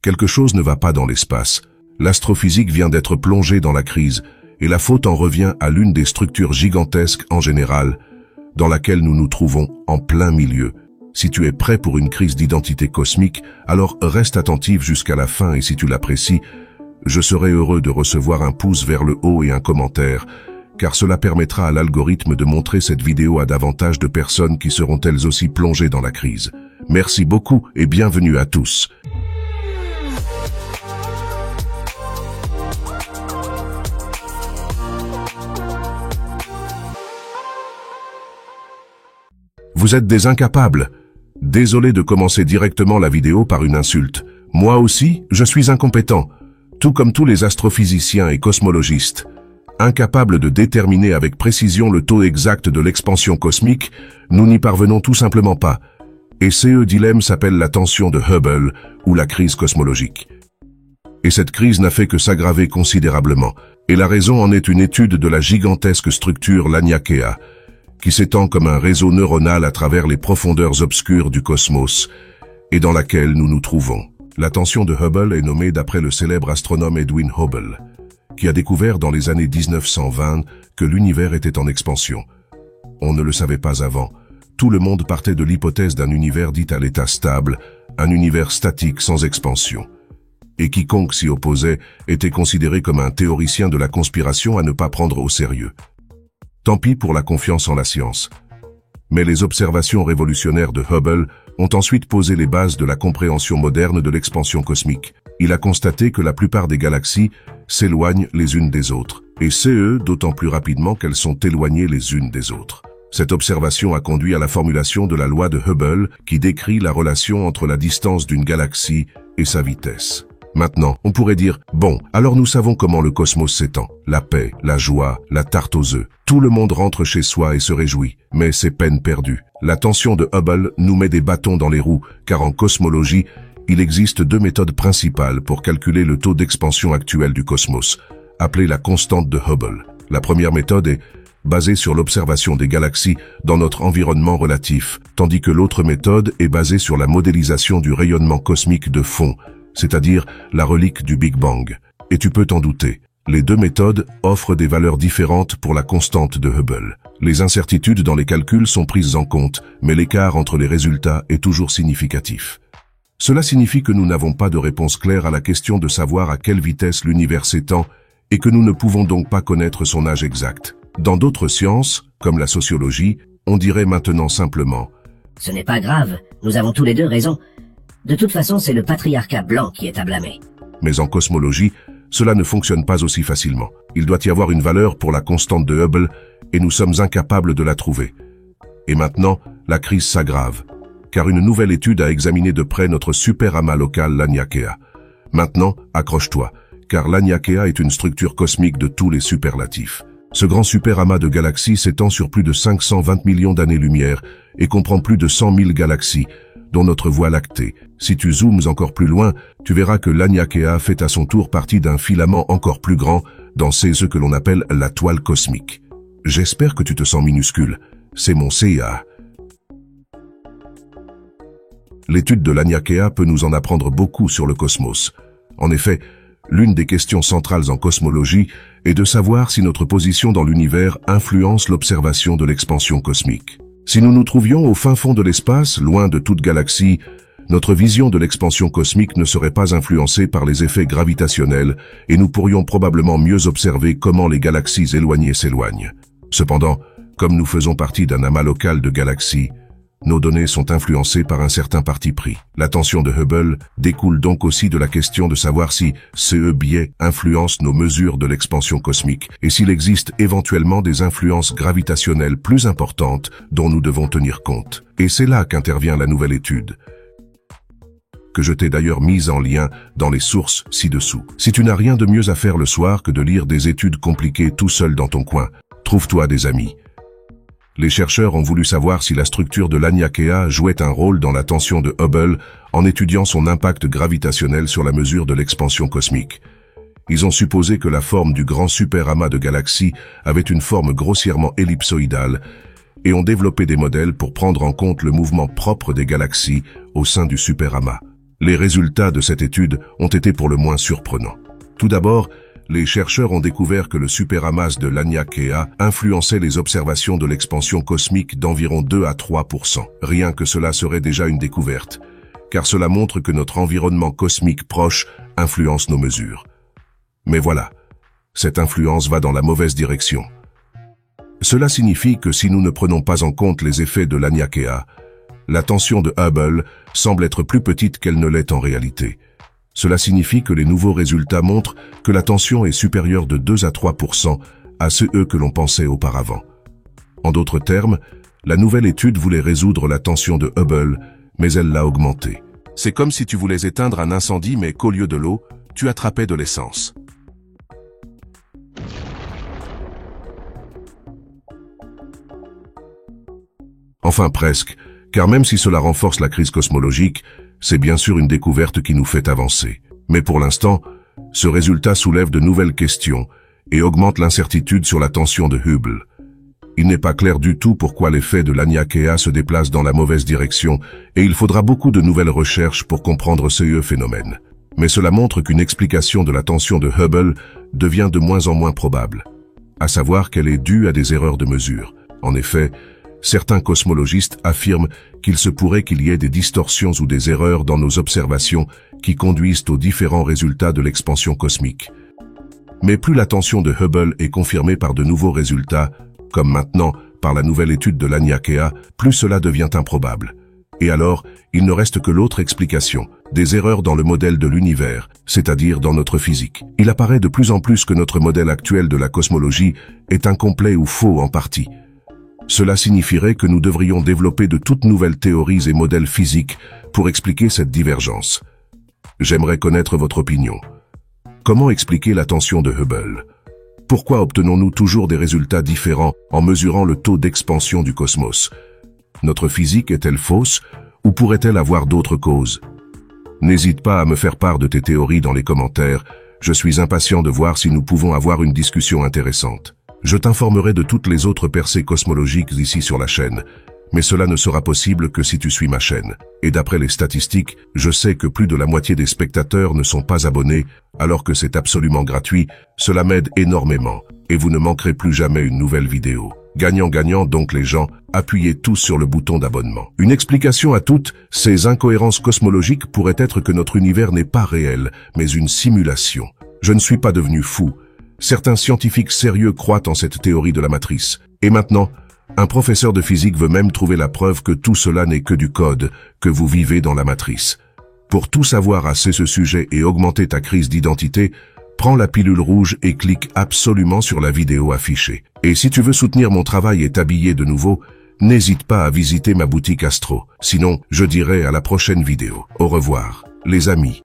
Quelque chose ne va pas dans l'espace. L'astrophysique vient d'être plongée dans la crise, et la faute en revient à l'une des structures gigantesques en général, dans laquelle nous nous trouvons en plein milieu. Si tu es prêt pour une crise d'identité cosmique, alors reste attentif jusqu'à la fin et si tu l'apprécies, je serai heureux de recevoir un pouce vers le haut et un commentaire, car cela permettra à l'algorithme de montrer cette vidéo à davantage de personnes qui seront elles aussi plongées dans la crise. Merci beaucoup et bienvenue à tous. Vous êtes des incapables. Désolé de commencer directement la vidéo par une insulte. Moi aussi, je suis incompétent, tout comme tous les astrophysiciens et cosmologistes. Incapables de déterminer avec précision le taux exact de l'expansion cosmique, nous n'y parvenons tout simplement pas. Et ce dilemme s'appelle la tension de Hubble ou la crise cosmologique. Et cette crise n'a fait que s'aggraver considérablement. Et la raison en est une étude de la gigantesque structure Laniakea, qui s'étend comme un réseau neuronal à travers les profondeurs obscures du cosmos, et dans laquelle nous nous trouvons. La tension de Hubble est nommée d'après le célèbre astronome Edwin Hubble, qui a découvert dans les années 1920 que l'univers était en expansion. On ne le savait pas avant. Tout le monde partait de l'hypothèse d'un univers dit à l'état stable, un univers statique sans expansion. Et quiconque s'y opposait était considéré comme un théoricien de la conspiration à ne pas prendre au sérieux. Tant pis pour la confiance en la science. Mais les observations révolutionnaires de Hubble ont ensuite posé les bases de la compréhension moderne de l'expansion cosmique. Il a constaté que la plupart des galaxies s'éloignent les unes des autres, et d'autant plus rapidement qu'elles sont éloignées les unes des autres. Cette observation a conduit à la formulation de la loi de Hubble qui décrit la relation entre la distance d'une galaxie et sa vitesse. Maintenant, on pourrait dire, bon, alors nous savons comment le cosmos s'étend. La paix, la joie, la tarte aux œufs. Tout le monde rentre chez soi et se réjouit. Mais c'est peine perdue. La tension de Hubble nous met des bâtons dans les roues, car en cosmologie, il existe deux méthodes principales pour calculer le taux d'expansion actuel du cosmos, appelée la constante de Hubble. La première méthode est basée sur l'observation des galaxies dans notre environnement relatif, tandis que l'autre méthode est basée sur la modélisation du rayonnement cosmique de fond, c'est-à-dire la relique du Big Bang. Et tu peux t'en douter, les deux méthodes offrent des valeurs différentes pour la constante de Hubble. Les incertitudes dans les calculs sont prises en compte, mais l'écart entre les résultats est toujours significatif. Cela signifie que nous n'avons pas de réponse claire à la question de savoir à quelle vitesse l'univers s'étend et que nous ne pouvons donc pas connaître son âge exact. Dans d'autres sciences, comme la sociologie, on dirait maintenant simplement « Ce n'est pas grave, nous avons tous les deux raison. De toute façon, c'est le patriarcat blanc qui est à blâmer. » Mais en cosmologie, cela ne fonctionne pas aussi facilement. Il doit y avoir une valeur pour la constante de Hubble et nous sommes incapables de la trouver. Et maintenant, la crise s'aggrave, car une nouvelle étude a examiné de près notre super-amas local Laniakea. Maintenant, accroche-toi, car Laniakea est une structure cosmique de tous les superlatifs. Ce grand super-amas de galaxies s'étend sur plus de 520 millions d'années-lumière et comprend plus de 100 000 galaxies, dont notre Voie lactée. Si tu zoomes encore plus loin, tu verras que Laniakea fait à son tour partie d'un filament encore plus grand dans ce que l'on appelle la toile cosmique. J'espère que tu te sens minuscule. C'est mon CIA. L'étude de Laniakea peut nous en apprendre beaucoup sur le cosmos. En effet, l'une des questions centrales en cosmologie est de savoir si notre position dans l'univers influence l'observation de l'expansion cosmique. Si nous nous trouvions au fin fond de l'espace, loin de toute galaxie, notre vision de l'expansion cosmique ne serait pas influencée par les effets gravitationnels et nous pourrions probablement mieux observer comment les galaxies éloignées s'éloignent. Cependant, comme nous faisons partie d'un amas local de galaxies, nos données sont influencées par un certain parti pris. La tension de Hubble découle donc aussi de la question de savoir si ce biais influence nos mesures de l'expansion cosmique et s'il existe éventuellement des influences gravitationnelles plus importantes dont nous devons tenir compte. Et c'est là qu'intervient la nouvelle étude, que je t'ai d'ailleurs mise en lien dans les sources ci-dessous. Si tu n'as rien de mieux à faire le soir que de lire des études compliquées tout seul dans ton coin, trouve-toi des amis. Les chercheurs ont voulu savoir si la structure de Laniakea jouait un rôle dans la tension de Hubble en étudiant son impact gravitationnel sur la mesure de l'expansion cosmique. Ils ont supposé que la forme du grand super-amas de galaxies avait une forme grossièrement ellipsoïdale et ont développé des modèles pour prendre en compte le mouvement propre des galaxies au sein du super-amas. Les résultats de cette étude ont été pour le moins surprenants. Tout d'abord, les chercheurs ont découvert que le superamas de Laniakea influençait les observations de l'expansion cosmique d'environ 2 à 3%. Rien que cela serait déjà une découverte, car cela montre que notre environnement cosmique proche influence nos mesures. Mais voilà, cette influence va dans la mauvaise direction. Cela signifie que si nous ne prenons pas en compte les effets de Laniakea, la tension de Hubble semble être plus petite qu'elle ne l'est en réalité. Cela signifie que les nouveaux résultats montrent que la tension est supérieure de 2 à 3% à ceux que l'on pensait auparavant. En d'autres termes, la nouvelle étude voulait résoudre la tension de Hubble, mais elle l'a augmentée. C'est comme si tu voulais éteindre un incendie mais qu'au lieu de l'eau, tu attrapais de l'essence. Enfin presque, car même si cela renforce la crise cosmologique, c'est bien sûr une découverte qui nous fait avancer. Mais pour l'instant, ce résultat soulève de nouvelles questions et augmente l'incertitude sur la tension de Hubble. Il n'est pas clair du tout pourquoi l'effet de Laniakea se déplace dans la mauvaise direction et il faudra beaucoup de nouvelles recherches pour comprendre ce phénomène. Mais cela montre qu'une explication de la tension de Hubble devient de moins en moins probable, à savoir qu'elle est due à des erreurs de mesure. En effet, certains cosmologistes affirment qu'il se pourrait qu'il y ait des distorsions ou des erreurs dans nos observations qui conduisent aux différents résultats de l'expansion cosmique. Mais plus la tension de Hubble est confirmée par de nouveaux résultats, comme maintenant par la nouvelle étude de Laniakea, plus cela devient improbable. Et alors, il ne reste que l'autre explication, des erreurs dans le modèle de l'univers, c'est-à-dire dans notre physique. Il apparaît de plus en plus que notre modèle actuel de la cosmologie est incomplet ou faux en partie. Cela signifierait que nous devrions développer de toutes nouvelles théories et modèles physiques pour expliquer cette divergence. J'aimerais connaître votre opinion. Comment expliquer la tension de Hubble? Pourquoi obtenons-nous toujours des résultats différents en mesurant le taux d'expansion du cosmos? Notre physique est-elle fausse ou pourrait-elle avoir d'autres causes? N'hésite pas à me faire part de tes théories dans les commentaires. Je suis impatient de voir si nous pouvons avoir une discussion intéressante. Je t'informerai de toutes les autres percées cosmologiques ici sur la chaîne, mais cela ne sera possible que si tu suis ma chaîne. Et d'après les statistiques, je sais que plus de la moitié des spectateurs ne sont pas abonnés, alors que c'est absolument gratuit. Cela m'aide énormément, et vous ne manquerez plus jamais une nouvelle vidéo. Gagnant-gagnant donc les gens, appuyez tous sur le bouton d'abonnement. Une explication à toutes ces incohérences cosmologiques pourrait être que notre univers n'est pas réel, mais une simulation. Je ne suis pas devenu fou. Certains scientifiques sérieux croient en cette théorie de la matrice. Et maintenant, un professeur de physique veut même trouver la preuve que tout cela n'est que du code, que vous vivez dans la matrice. Pour tout savoir à ce sujet et augmenter ta crise d'identité, prends la pilule rouge et clique absolument sur la vidéo affichée. Et si tu veux soutenir mon travail et t'habiller de nouveau, n'hésite pas à visiter ma boutique Astro. Sinon, je dirai à la prochaine vidéo. Au revoir, les amis.